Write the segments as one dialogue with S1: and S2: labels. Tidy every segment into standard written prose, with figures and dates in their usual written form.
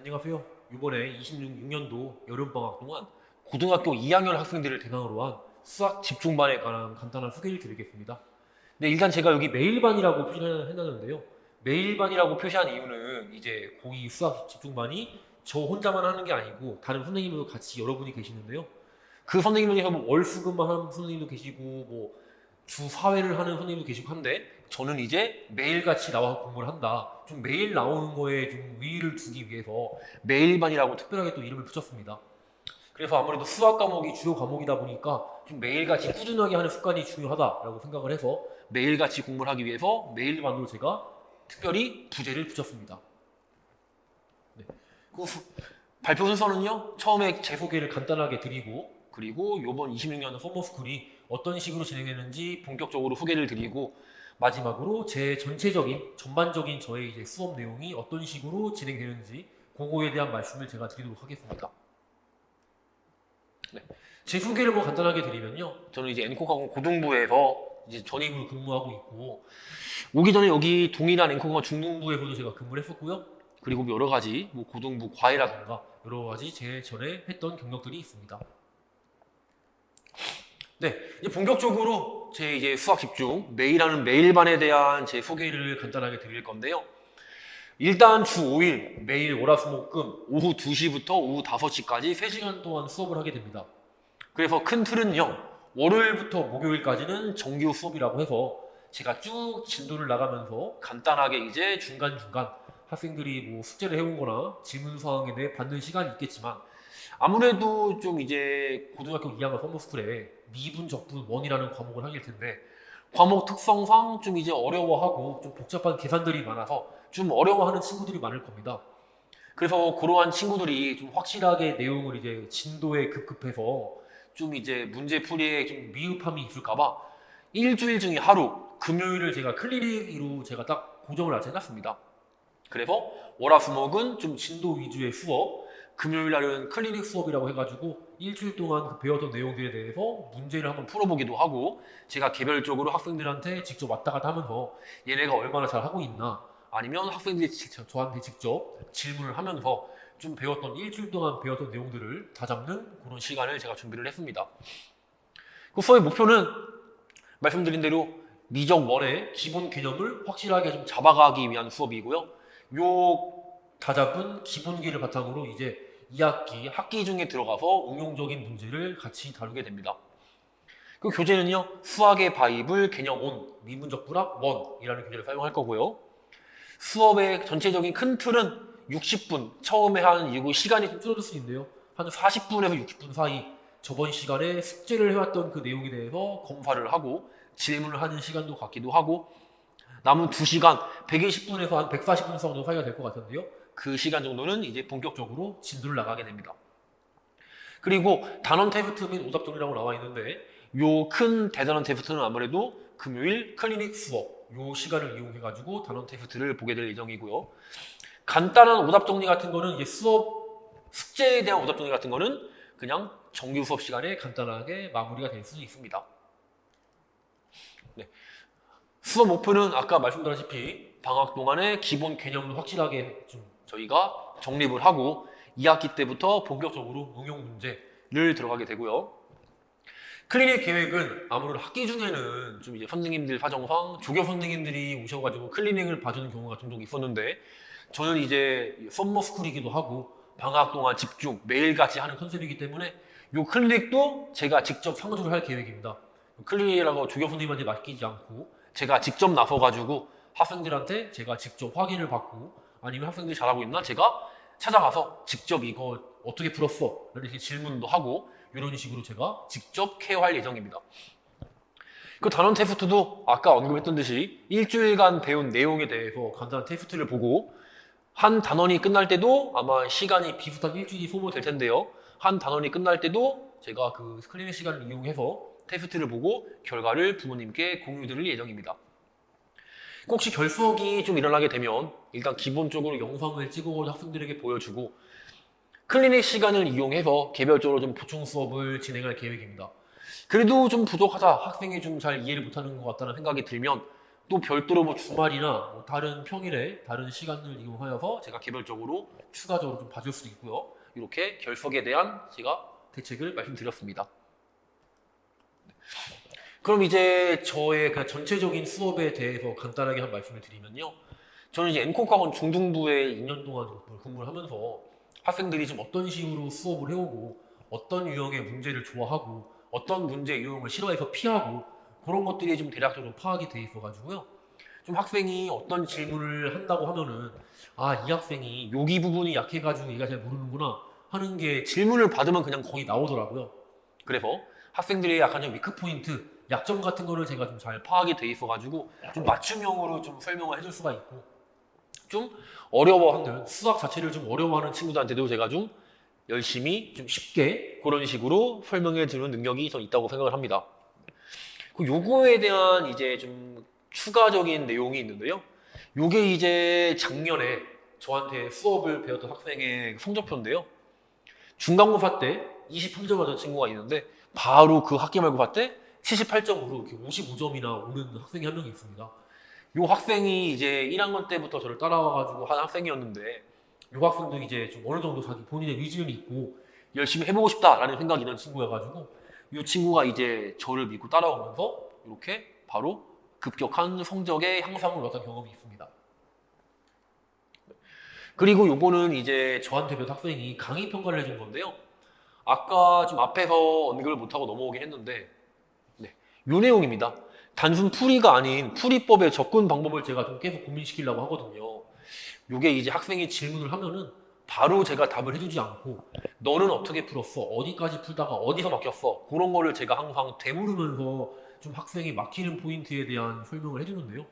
S1: 안녕하세요. 이번에 26년도 여름방학 동안 고등학교 2학년 학생들을 대상으로 한 수학 집중반에 관한 간단한 소개를 드리겠습니다. 네, 일단 제가 여기 매일반이라고 표시를 해놨는데요. 매일반이라고 표시한 이유는 이제 고2 수학 집중반이 저 혼자만 하는 게 아니고 다른 선생님들도 같이 여러분이 계시는데요. 그 선생님 중에서 뭐 월수금만 하는 선생님도 계시고 뭐 주 4회를 하는 선생님도 계시고 한데 저는 이제 매일같이 나와서 공부를 한다. 좀 매일 나오는 거에 좀 의의를 두기 위해서 매일반이라고 특별하게 또 이름을 붙였습니다. 그래서 아무래도 수학 과목이 주요 과목이다 보니까 좀 매일같이 꾸준하게 하는 습관이 중요하다라고 생각을 해서 매일같이 공부를 하기 위해서 매일반으로 제가 특별히 부제를 붙였습니다. 네. 그 발표 순서는요, 처음에 제 소개를 간단하게 드리고 그리고 이번 26년도 썸머스쿨이 어떤 식으로 진행되는지 본격적으로 소개를 드리고 마지막으로 제 전반적인 저의 이제 수업 내용이 어떤 식으로 진행되는지 그거에 대한 말씀을 제가 드리도록 하겠습니다. 네. 제 소개를 뭐 간단하게 드리면요, 저는 이제 엔코가공 고등부에서 이제 전임으로 근무하고 있고 오기 전에 여기 동일한 엔코가공 중등부에서도 제가 근무를 했었고요. 그리고 여러 가지 뭐 고등부 과외라든가 여러 가지 제 전에 했던 경력들이 있습니다. 네, 이제 본격적으로 제 이제 수학 집중 매일하는 매일반에 대한 제 소개를 간단하게 드릴 건데요. 일단 주 5일 매일 월화수목금 오후 2시부터 오후 5시까지 3시간 동안 수업을 하게 됩니다. 그래서 큰 틀은요, 월요일부터 목요일까지는 정규 수업이라고 해서 제가 쭉 진도를 나가면서 간단하게 이제 중간중간 학생들이 뭐 숙제를 해온 거나 질문사항에 대해 받는 시간이 있겠지만 아무래도 좀 이제 고등학교 2학년 썸머스쿨에 미분, 적분, 원이라는 과목을 하게 될 텐데 과목 특성상 좀 이제 어려워하고 좀 복잡한 계산들이 많아서 좀 어려워하는 친구들이 많을 겁니다. 그래서 그러한 친구들이 좀 확실하게 내용을 이제 진도에 급급해서 좀 이제 문제풀이에 좀 미흡함이 있을까봐 일주일 중에 하루 금요일을 제가 클리닉으로 제가 딱 고정을 해놨습니다. 그래서 월화수목은 좀 진도 위주의 수업, 금요일 날은 클리닉 수업이라고 해가지고 일주일 동안 그 배웠던 내용들에 대해서 문제를 한번 풀어보기도 하고 제가 개별적으로 학생들한테 직접 왔다 갔다 하면서 얘네가 얼마나 잘 하고 있나 아니면 학생들이 저한테 직접 질문을 하면서 좀 배웠던 일주일 동안 배웠던 내용들을 다잡는 그런 시간을 제가 준비를 했습니다. 그 수업의 목표는 말씀드린 대로 미적 원의 기본 개념을 확실하게 좀 잡아가기 위한 수업이고요. 요 다잡은 기본기를 바탕으로 이제 2학기 학기 중에 들어가서 응용적인 문제를 같이 다루게 됩니다. 그 교재는요, 수학의 바이블 개념 온, 미분적 불합 원이라는 교재를 사용할 거고요. 수업의 전체적인 큰 틀은 60분, 처음에 한 이거 시간이 좀 줄어들 수 있는데요. 한 40분에서 60분 사이 저번 시간에 숙제를 해왔던 그 내용에 대해서 검사를 하고 질문을 하는 시간도 갖기도 하고 남은 2시간, 120분에서 한 140분 정도 사이가 될 것 같은데요. 그 시간 정도는 이제 본격적으로 진도를 나가게 됩니다. 그리고 단원 테스트 및 오답 정리라고 나와 있는데 요 큰 대단원 테스트는 아무래도 금요일 클리닉 수업 요 시간을 이용해가지고 단원 테스트를 보게 될 예정이고요. 간단한 오답 정리 같은 거는 이제 수업 숙제에 대한 오답 정리 같은 거는 그냥 정규 수업 시간에 간단하게 마무리가 될 수 있습니다. 네. 수업 목표는 아까 말씀드렸다시피 방학 동안에 기본 개념을 확실하게 좀 저희가 정립을 하고 2학기 때부터 본격적으로 응용 문제를 들어가게 되고요. 클리닉 계획은 아무래도 학기 중에는 좀 이제 선생님들 사정상 조교 선생님들이 오셔가지고 클리닉을 봐주는 경우가 종종 있었는데 저는 이제 썸머스쿨이기도 하고 방학 동안 집중 매일같이 하는 컨셉이기 때문에 이 클리닉도 제가 직접 상주를 할 계획입니다. 클리닉이라고 조교 선생님한테 맡기지 않고 제가 직접 나서가지고 학생들한테 제가 직접 확인을 받고 아니면 학생들이 잘하고 있나 제가 찾아가서 직접 이거 어떻게 풀었어? 이렇게 질문도 하고 이런 식으로 제가 직접 케어할 예정입니다. 그 단원 테스트도 아까 언급했던 듯이 일주일간 배운 내용에 대해서 간단한 테스트를 보고 한 단원이 끝날 때도 아마 시간이 비슷한 일주일이 소모될 텐데요. 한 단원이 끝날 때도 제가 그 클리닉 시간을 이용해서 테스트를 보고 결과를 부모님께 공유드릴 예정입니다. 혹시 결석이 좀 일어나게 되면 일단 기본적으로 영상을 찍어 학생들에게 보여주고 클리닉 시간을 이용해서 개별적으로 좀 보충 수업을 진행할 계획입니다. 그래도 좀 부족하다, 학생이 좀 잘 이해를 못하는 것 같다는 생각이 들면 또 별도로 뭐 주말이나 뭐 다른 평일에 다른 시간을 이용하여서 제가 개별적으로 추가적으로 좀 봐줄 수도 있고요. 이렇게 결석에 대한 제가 대책을 말씀드렸습니다. 그럼 이제 저의 그 전체적인 수업에 대해서 간단하게 한 말씀을 드리면요. 저는 이제 N콕학원 중등부에 2년 동안 근무를 하면서 학생들이 좀 어떤 식으로 수업을 해오고 어떤 유형의 문제를 좋아하고 어떤 문제 유형을 싫어해서 피하고 그런 것들이 좀 대략적으로 파악이 돼 있어가지고요. 좀 학생이 어떤 질문을 한다고 하면은 아, 이 학생이 여기 부분이 약해가지고 얘가 잘 모르는구나 하는 게 질문을 받으면 그냥 거의 나오더라고요. 그래서 학생들의 약간 좀 위크 포인트, 약점 같은 거를 제가 좀 잘 파악이 돼 있어가지고 좀 맞춤형으로 좀 설명을 해줄 수가 있고 좀 어려워하는 수학 자체를 좀 어려워하는 친구들한테도 제가 좀 열심히 좀 쉽게 그런 식으로 설명해 주는 능력이 좀 있다고 생각을 합니다. 그 요거에 대한 이제 좀 추가적인 내용이 있는데요. 요게 이제 작년에 저한테 수업을 배웠던 학생의 성적표인데요. 중간고사 때 23점 맞은 친구가 있는데 바로 그 학기말고사 때 78점으로 이렇게 55점이나 오른 학생이 한 명이 있습니다. 요 학생이 이제 1학년 때부터 저를 따라와가지고 한 학생이었는데 요 학생도 이제 좀 어느 정도 자기 본인의 의지는 있고 열심히 해보고 싶다라는 생각이 있는 친구여가지고 이 친구가 이제 저를 믿고 따라오면서 이렇게 바로 급격한 성적의 향상을 얻었던 경험이 있습니다. 그리고 요거는 이제 저한테 배운 학생이 강의 평가를 해준 건데요. 아까 좀 앞에서 언급을 못하고 넘어오긴 했는데 네, 요 내용입니다. 단순 풀이가 아닌 풀이법의 접근 방법을 제가 좀 계속 고민시키려고 하거든요. 요게 이제 학생이 질문을 하면은 바로 제가 답을 해주지 않고 너는 어떻게 풀었어? 어디까지 풀다가 어디서 막혔어? 그런 거를 제가 항상 되물으면서 좀 학생이 막히는 포인트에 대한 설명을 해주는데요.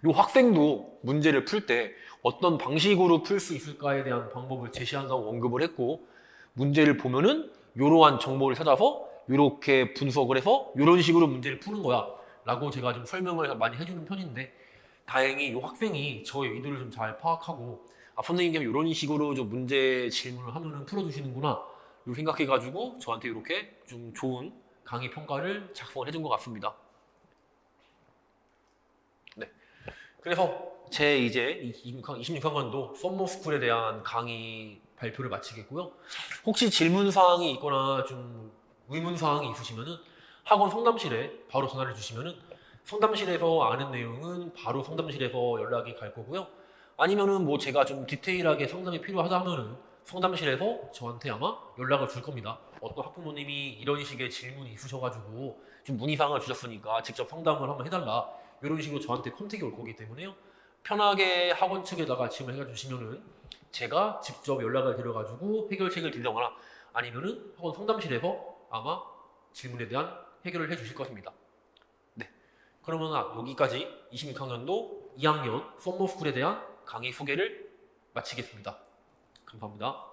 S1: 요 학생도 문제를 풀 때 어떤 방식으로 풀 수 있을까에 대한 방법을 제시한다고 언급을 했고 문제를 보면은 이러한 정보를 찾아서 이렇게 분석을 해서 이런 식으로 문제를 푸는 거야 라고 제가 좀 설명을 많이 해주는 편인데 다행히 이 학생이 저의 의도를 좀 잘 파악하고 아, 선생님께서 이런 식으로 좀 문제 질문을 하면은 풀어주시는구나 이렇게 생각해가지고 저한테 이렇게 좀 좋은 강의 평가를 작성을 해준 것 같습니다. 네. 그래서 제 이제 26학년도 썸머스쿨에 대한 강의 발표를 마치겠고요. 혹시 질문사항이 있거나 좀 의문사항이 있으시면은 학원 상담실에 바로 전화를 주시면은 상담실에서 아는 내용은 바로 상담실에서 연락이 갈 거고요. 아니면은 뭐 제가 좀 디테일하게 상담이 필요하다면은 상담실에서 저한테 아마 연락을 줄 겁니다. 어떤 학부모님이 이런 식의 질문이 있으셔가지고 좀 문의사항을 주셨으니까 직접 상담을 한번 해달라. 이런 식으로 저한테 컨택이 올 거기 때문에요. 편하게 학원 측에다가 질문을 해주시면은 제가 직접 연락을 드려가지고 해결책을 드리거나 아니면은 학원 상담실에서 아마 질문에 대한 해결을 해주실 것입니다. 네. 그러면 여기까지 26학년도 2학년 썸머스쿨에 대한 강의 소개를 마치겠습니다. 감사합니다.